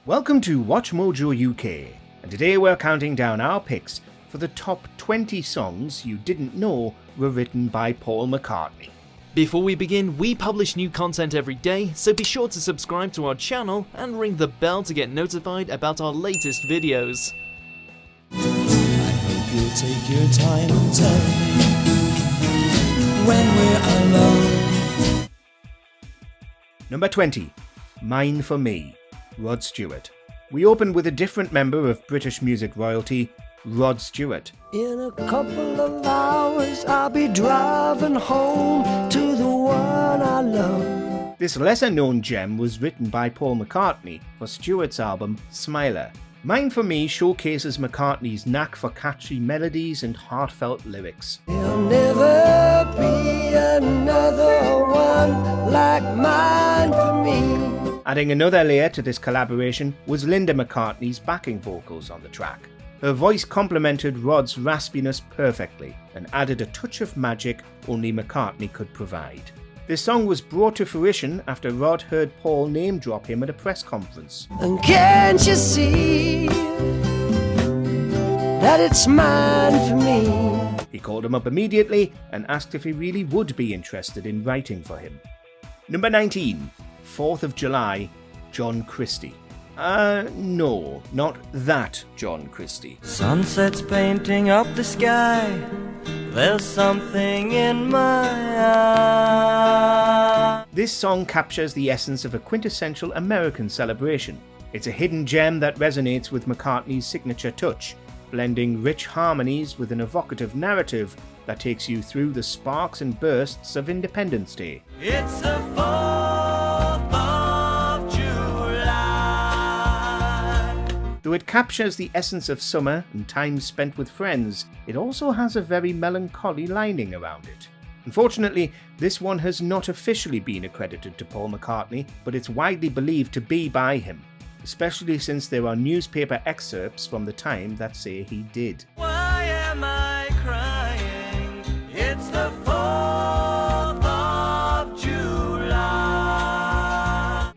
Welcome to WatchMojoUK, and today we're counting down our picks for the top 20 songs you didn't know were written by Paul McCartney. Before we begin, we publish new content every day, so be sure to subscribe to our channel and ring the bell to get notified about our latest videos. I hope you'll take your time and tell me when we're alone. Number 20, Mine for Me, Rod Stewart. We open with a different member of British music royalty, Rod Stewart. In a couple of hours I'll be driving home to the one I love. This lesser-known gem was written by Paul McCartney for Stewart's album Smiler. Mine for Me showcases McCartney's knack for catchy melodies and heartfelt lyrics. There'll never be another one like mine for me. Adding another layer to this collaboration was Linda McCartney's backing vocals on the track. Her voice complemented Rod's raspiness perfectly and added a touch of magic only McCartney could provide. This song was brought to fruition after Rod heard Paul name drop him at a press conference. And can't you see that it's mine for me? He called him up immediately and asked if he really would be interested in writing for him. Number 19, 4th of July, John Christie. No, not that John Christie. Sunset's painting up the sky. There's something in my eye. This song captures the essence of a quintessential American celebration. It's a hidden gem that resonates with McCartney's signature touch, blending rich harmonies with an evocative narrative that takes you through the sparks and bursts of Independence Day. It's the 4th of July. Though it captures the essence of summer and time spent with friends, it also has a very melancholy lining around it. Unfortunately, this one has not officially been accredited to Paul McCartney, but it's widely believed to be by him, especially since there are newspaper excerpts from the time that say he did. Why am I crying? It's the 4th of July.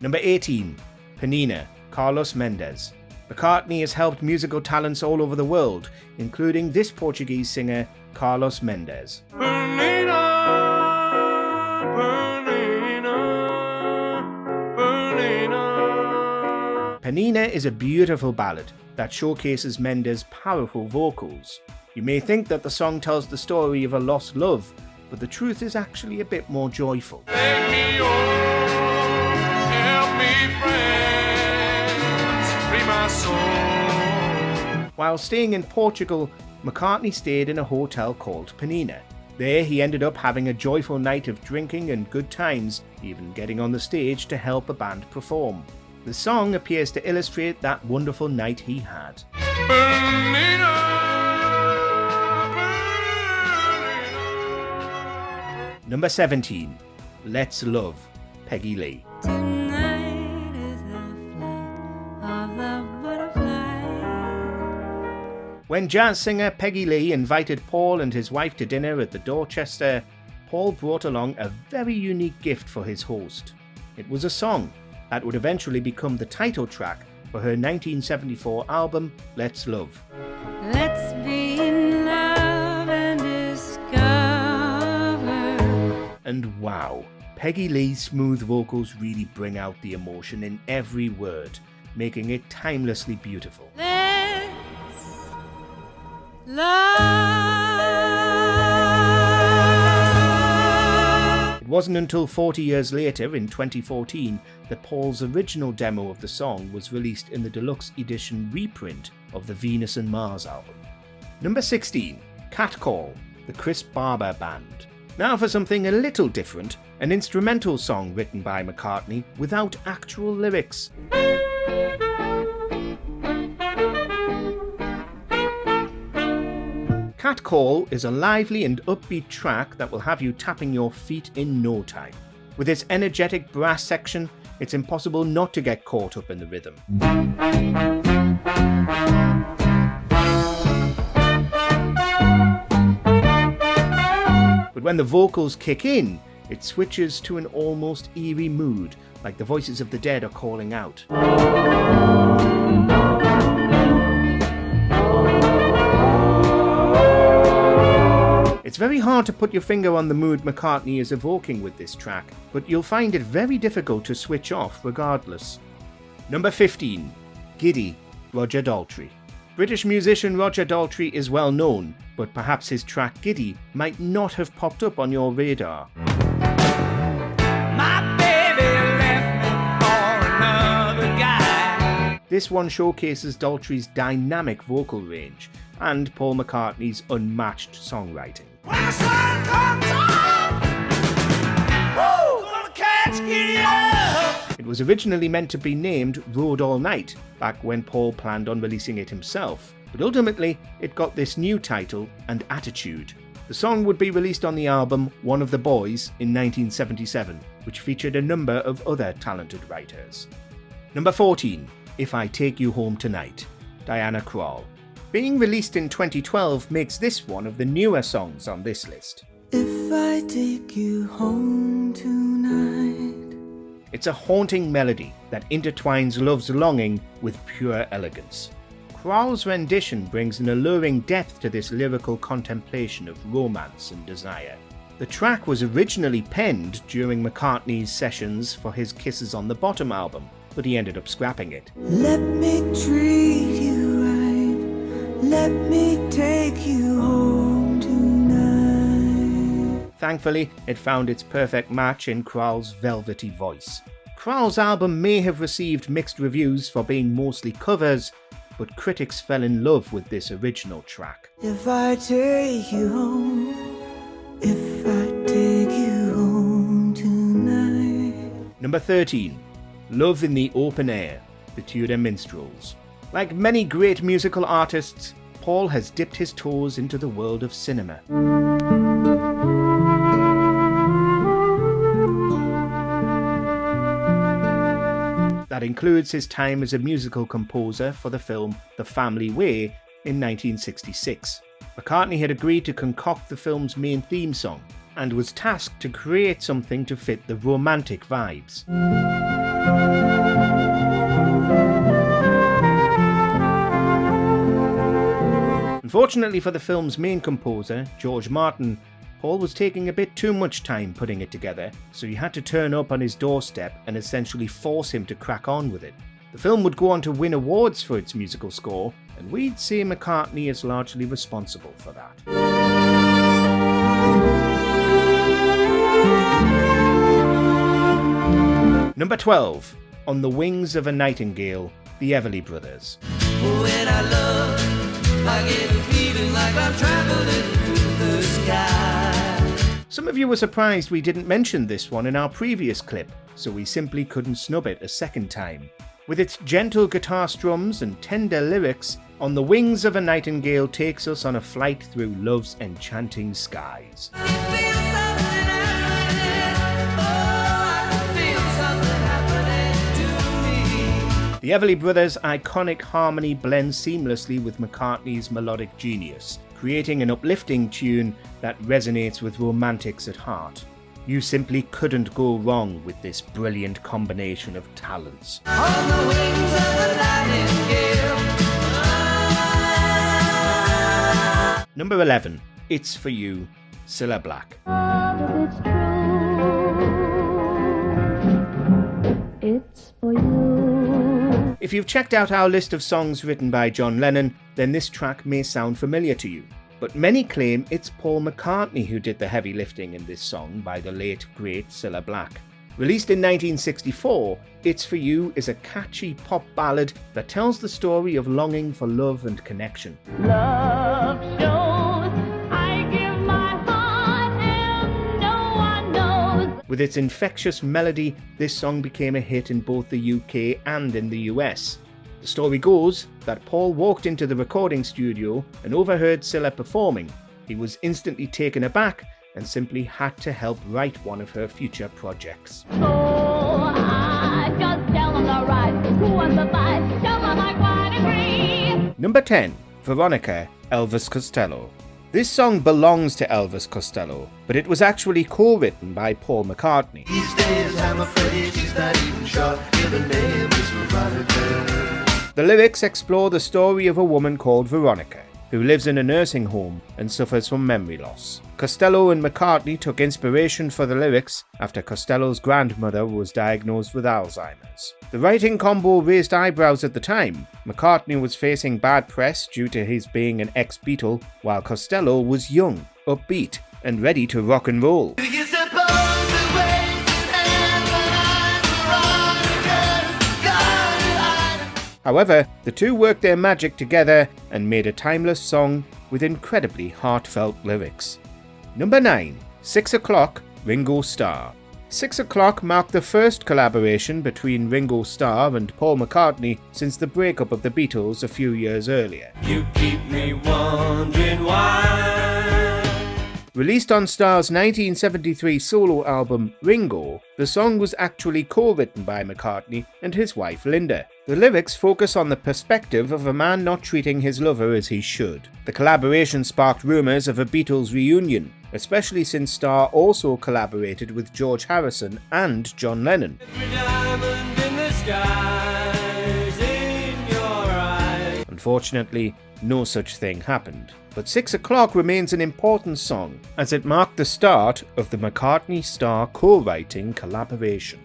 Number 18, Panina, Carlos Mendes. McCartney has helped musical talents all over the world, including this Portuguese singer, Carlos Mendes. Panina, Panina, Panina. Panina is a beautiful ballad that showcases Mendes' powerful vocals. You may think that the song tells the story of a lost love, but the truth is actually a bit more joyful. Take me home, help me friends, free my soul. While staying in Portugal, McCartney stayed in a hotel called Panina. There he ended up having a joyful night of drinking and good times, even getting on the stage to help a band perform. The song appears to illustrate that wonderful night he had. Panina, Panina. Number 17, Let's Love, Peggy Lee. Tonight is the flight of the butterfly. When jazz singer Peggy Lee invited Paul and his wife to dinner at the Dorchester, Paul brought along a very unique gift for his host. It was a song that would eventually become the title track for her 1974 album, Let's Love. Let's be in love and discover. And wow, Peggy Lee's smooth vocals really bring out the emotion in every word, making it timelessly beautiful. Let's love. It wasn't until 40 years later, in 2014, that Paul's original demo of the song was released in the deluxe edition reprint of the Venus and Mars album. Number 16, Catcall, the Chris Barber Band. Now for something a little different, an instrumental song written by McCartney without actual lyrics. Catcall is a lively and upbeat track that will have you tapping your feet in no time. With its energetic brass section, it's impossible not to get caught up in the rhythm. But when the vocals kick in, it switches to an almost eerie mood, like the voices of the dead are calling out. It's very hard to put your finger on the mood McCartney is evoking with this track, but you'll find it very difficult to switch off regardless. Number 15. Giddy, Roger Daltrey. British musician Roger Daltrey is well known, but perhaps his track Giddy might not have popped up on your radar. My baby left me for another guy. This one showcases Daltrey's dynamic vocal range and Paul McCartney's unmatched songwriting. When the sun comes up, woo, gonna catch Giddy up. It was originally meant to be named Road All Night, back when Paul planned on releasing it himself, but ultimately it got this new title and attitude. The song would be released on the album One of the Boys in 1977, which featured a number of other talented writers. Number 14. If I Take You Home Tonight, Diana Krall. Being released in 2012 makes this one of the newer songs on this list. If I take you home tonight. It's a haunting melody that intertwines love's longing with pure elegance. Krall's rendition brings an alluring depth to this lyrical contemplation of romance and desire. The track was originally penned during McCartney's sessions for his Kisses on the Bottom album, but he ended up scrapping it. Let me treat you right. Let me take you home tonight. Thankfully, it found its perfect match in Krall's velvety voice. Krall's album may have received mixed reviews for being mostly covers, but critics fell in love with this original track. If I take you home, if I take you home tonight. Number 13. Love in the Open Air, the Tudor Minstrels. Like many great musical artists, Paul has dipped his toes into the world of cinema. That includes his time as a musical composer for the film The Family Way in 1966. McCartney had agreed to concoct the film's main theme song and was tasked to create something to fit the romantic vibes. Unfortunately for the film's main composer, George Martin, Paul was taking a bit too much time putting it together, so he had to turn up on his doorstep and essentially force him to crack on with it. The film would go on to win awards for its musical score, and we'd say McCartney is largely responsible for that. Number 12. On the Wings of a Nightingale, the Everly Brothers. When I love, I get a feeling like I'm traveling through the sky. Some of you were surprised we didn't mention this one in our previous clip, so we simply couldn't snub it a second time. With its gentle guitar strums and tender lyrics, On the Wings of a Nightingale takes us on a flight through love's enchanting skies. The Everly Brothers' iconic harmony blends seamlessly with McCartney's melodic genius, creating an uplifting tune that resonates with romantics at heart. You simply couldn't go wrong with this brilliant combination of talents. On the wings of a nightingale. Number 11. It's For You, Cilla Black. It's for you. If you've checked out our list of songs written by John Lennon, then this track may sound familiar to you. But many claim it's Paul McCartney who did the heavy lifting in this song by the late, great Cilla Black. Released in 1964, It's For You is a catchy pop ballad that tells the story of longing for love and connection. Love shows, I give my heart and no one knows. With its infectious melody, this song became a hit in both the UK and in the US. The story goes that Paul walked into the recording studio and overheard Cilla performing. He was instantly taken aback and simply had to help write one of her future projects. So I just tell them the right, who wants the fight, tell them I quite agree. Number 10. Veronica, Elvis Costello. This song belongs to Elvis Costello, but it was actually co-written by Paul McCartney. These days I'm afraid she's not even sure if the name is Veronica. The lyrics explore the story of a woman called Veronica, who lives in a nursing home and suffers from memory loss. Costello and McCartney took inspiration for the lyrics after Costello's grandmother was diagnosed with Alzheimer's. The writing combo raised eyebrows at the time. McCartney was facing bad press due to his being an ex-Beatle, while Costello was young, upbeat, and ready to rock and roll. However, the two worked their magic together and made a timeless song with incredibly heartfelt lyrics. Number 9. 6 O'Clock, Ringo Starr. 6 O'Clock marked the first collaboration between Ringo Starr and Paul McCartney since the breakup of the Beatles a few years earlier. You keep me wondering why. Released on Starr's 1973 solo album Ringle, the song was actually co-written by McCartney and his wife Linda. The lyrics focus on the perspective of a man not treating his lover as he should. The collaboration sparked rumours of a Beatles reunion, especially since Starr also collaborated with George Harrison and John Lennon. Unfortunately, no such thing happened. But 6 O'Clock remains an important song, as it marked the start of the McCartney-Starr co-writing collaboration.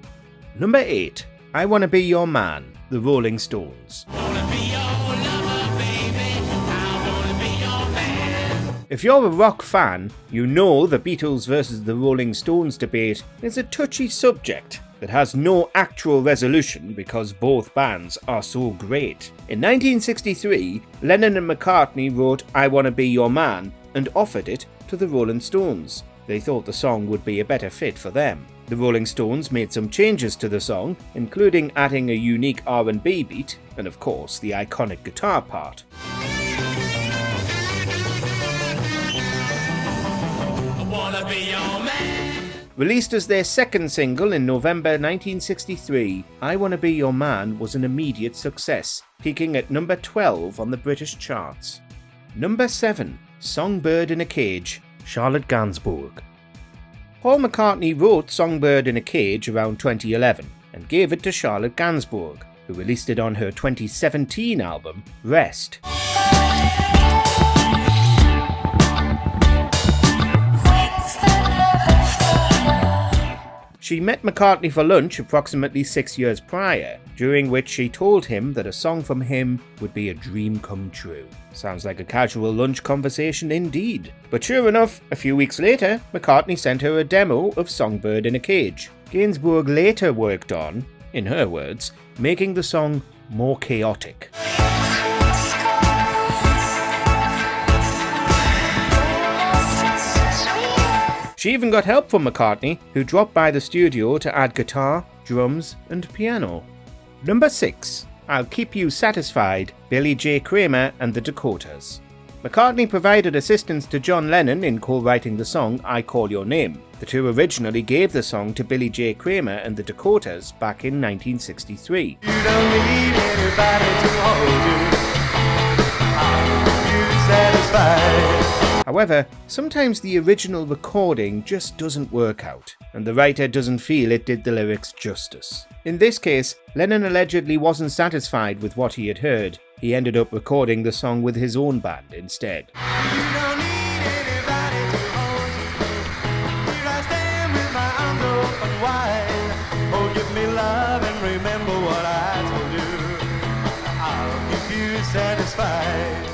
Number 8. I Wanna Be Your Man, The Rolling Stones. If you're a rock fan, you know the Beatles versus the Rolling Stones debate is a touchy subject that has no actual resolution because both bands are so great. In 1963, Lennon and McCartney wrote I Wanna Be Your Man and offered it to the Rolling Stones. They thought the song would be a better fit for them. The Rolling Stones made some changes to the song, including adding a unique R&B beat and of course the iconic guitar part. I wanna be your man. Released as their second single in November 1963, I Wanna Be Your Man was an immediate success, peaking at number 12 on the British charts. Number 7. Songbird in a Cage, Charlotte Gainsbourg. Paul McCartney wrote Songbird in a Cage around 2011 and gave it to Charlotte Gainsbourg, who released it on her 2017 album, Rest. She met McCartney for lunch approximately 6 years prior, during which she told him that a song from him would be a dream come true. Sounds like a casual lunch conversation indeed. But sure enough, a few weeks later, McCartney sent her a demo of Songbird in a Cage. Gainsbourg later worked on, in her words, making the song more chaotic. She even got help from McCartney, who dropped by the studio to add guitar, drums, and piano. Number 6. I'll Keep You Satisfied, Billy J. Kramer and the Dakotas. McCartney provided assistance to John Lennon in co-writing the song I Call Your Name. The two originally gave the song to Billy J. Kramer and the Dakotas back in 1963. You don't need anybody to hold you. I'll keep you satisfied. However, sometimes the original recording just doesn't work out, and the writer doesn't feel it did the lyrics justice. In this case, Lennon allegedly wasn't satisfied with what he had heard. He ended up recording the song with his own band instead. You don't need anybody to hold you. Here I stand with my arms open wide. Oh, give me love and remember what I told you. I'll keep you satisfied.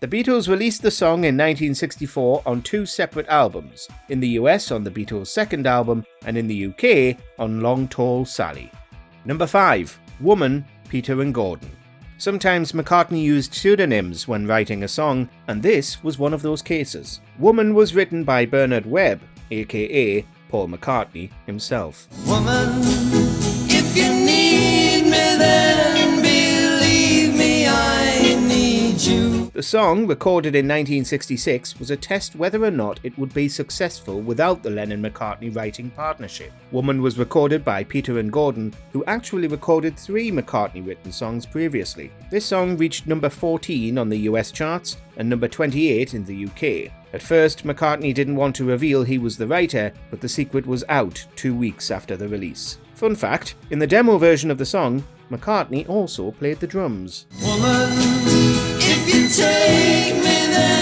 The Beatles released the song in 1964 on 2 separate albums, in the US on the Beatles' second album and in the UK on Long Tall Sally. Number 5. Woman, Peter and Gordon. Sometimes McCartney used pseudonyms when writing a song, and this was one of those cases. Woman was written by Bernard Webb, aka Paul McCartney himself. Woman, if you need me, then believe me, I need you. The song, recorded in 1966, was a test whether or not it would be successful without the Lennon-McCartney writing partnership. Woman was recorded by Peter and Gordon, who actually recorded 3 McCartney-written songs previously. This song reached number 14 on the US charts and number 28 in the UK. At first, McCartney didn't want to reveal he was the writer, but the secret was out 2 weeks after the release. Fun fact, in the demo version of the song, McCartney also played the drums. Woman, if you take me, then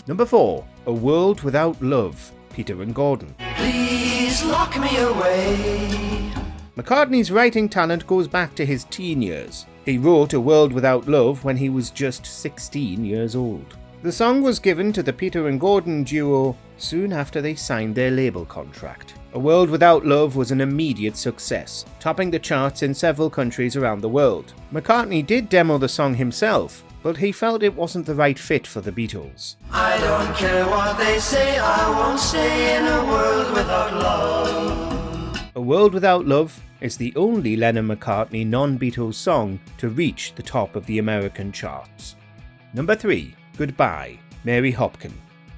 Number 4. A World Without Love, Peter and Gordon. Please lock me away. McCartney's writing talent goes back to his teen years. He wrote A World Without Love when he was just 16 years old. The song was given to the Peter and Gordon duo soon after they signed their label contract. A World Without Love was an immediate success, topping the charts in several countries around the world. McCartney did demo the song himself, but he felt it wasn't the right fit for the Beatles. I don't care what they say, I won't stay in a world without love. A World Without Love is the only Lennon-McCartney non-Beatles song to reach the top of the American charts. Number 3. Goodbye, Mary Hopkin.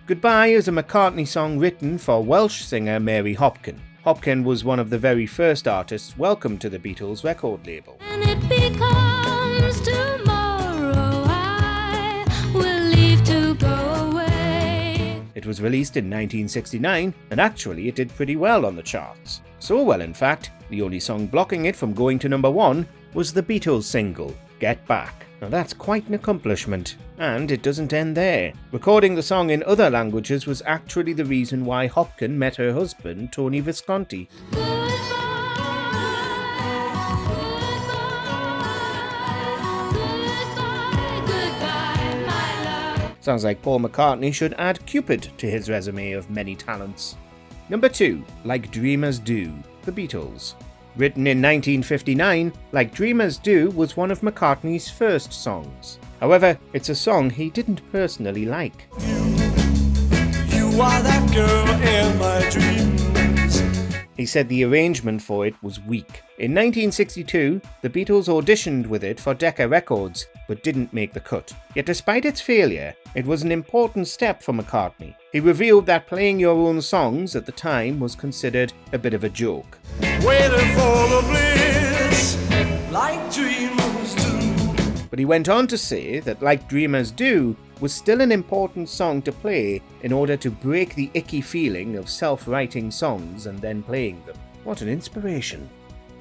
Goodbye is a McCartney song written for Welsh singer Mary Hopkin. Hopkin was one of the very first artists welcomed to the Beatles record label. When it becomes tomorrow, I will leave to go away. It was released in 1969, and actually it did pretty well on the charts. So well, in fact, the only song blocking it from going to number 1 was the Beatles single, Get Back. Now that's quite an accomplishment, and it doesn't end there. Recording the song in other languages was actually the reason why Hopkin met her husband, Tony Visconti. Sounds like Paul McCartney should add Cupid to his resume of many talents. Number 2. Like Dreamers Do, The Beatles. Written in 1959, Like Dreamers Do was one of McCartney's first songs. However, it's a song he didn't personally like. You are that girl in my dreams. He said the arrangement for it was weak. In 1962, the Beatles auditioned with it for Decca Records, but didn't make the cut. Yet despite its failure, it was an important step for McCartney. He revealed that playing your own songs at the time was considered a bit of a joke. Waiting for the bliss, like dreamers do. But he went on to say that Like Dreamers Do was still an important song to play in order to break the icky feeling of self-writing songs and then playing them. What an inspiration.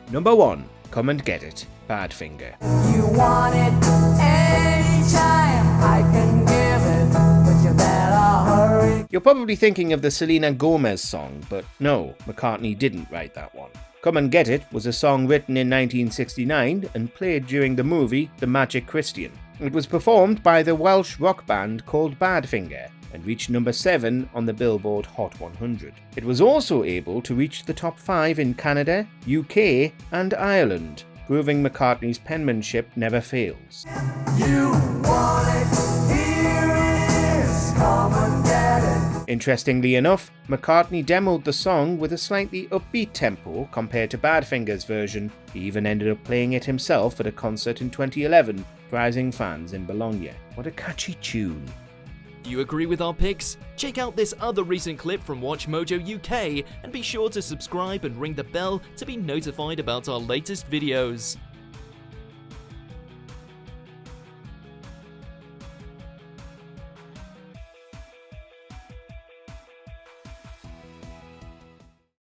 Number 1. Come and Get It, Badfinger. You want it anytime, I can give it, but you better hurry. You're probably thinking of the Selena Gomez song, but no, McCartney didn't write that one. Come and Get It was a song written in 1969 and played during the movie The Magic Christian. It was performed by the Welsh rock band called Badfinger and reached number 7 on the Billboard Hot 100. It was also able to reach the top 5 in Canada, UK and Ireland, proving McCartney's penmanship never fails. You want it, here it is, come and get it. Interestingly enough, McCartney demoed the song with a slightly upbeat tempo compared to Badfinger's version. He even ended up playing it himself at a concert in 2011, surprising fans in Bologna. What a catchy tune. Do you agree with our picks? Check out this other recent clip from WatchMojoUK and be sure to subscribe and ring the bell to be notified about our latest videos.